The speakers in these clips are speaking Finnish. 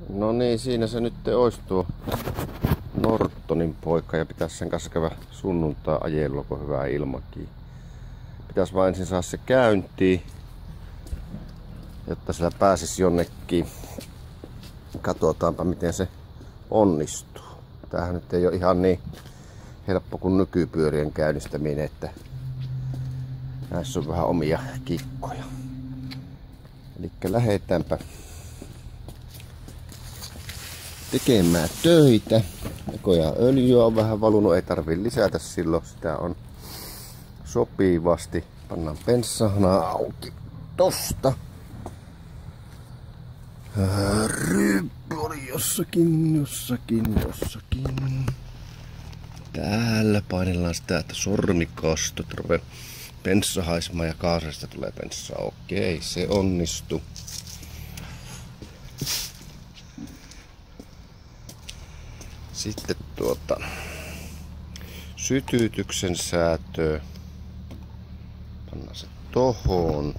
No niin, siinä se nyt olisi tuo Nortonin poika ja pitäisi sen kanssa käydä sunnuntai ajelulla, kun hyvää ilmakin. Pitäisi vain ensin saada se käyntiin, jotta sillä pääsisi jonnekin. Katsotaanpa miten se onnistuu. Tämähän nyt ei ole ihan niin helppo kuin nykypyörien käynnistäminen, että näissä on vähän omia kikkoja. Elikkä lähdetäänpä tekemään töitä. Näköjään öljyä on vähän valunut, ei tarvii lisätä silloin. Sitä on sopivasti. Pannaan benssahana auki tosta. Ryppy oli jossakin. Täällä painellaan sitä, että sormikasto rupeaa benssa haismaan ja kaasasta tulee benssa. Okei, se onnistui. Sitten sytytyksen säätö. Pannaan se tohon.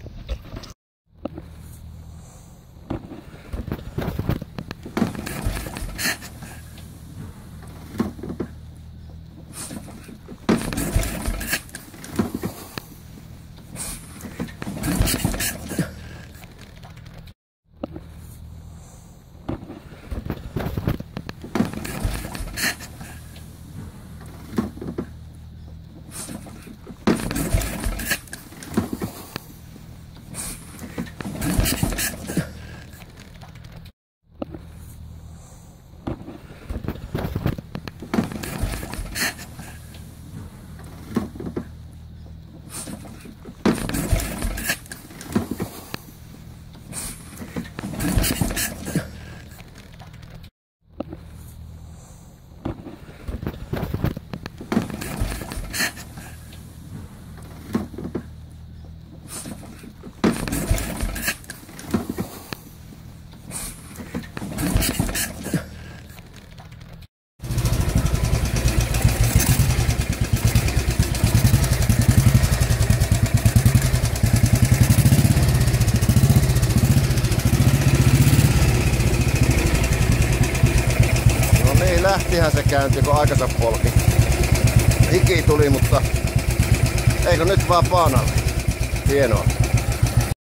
Lähtihän se käynti, kun aikansa polki. Hiki tuli, mutta eikö nyt vaan paanalle. Hienoa.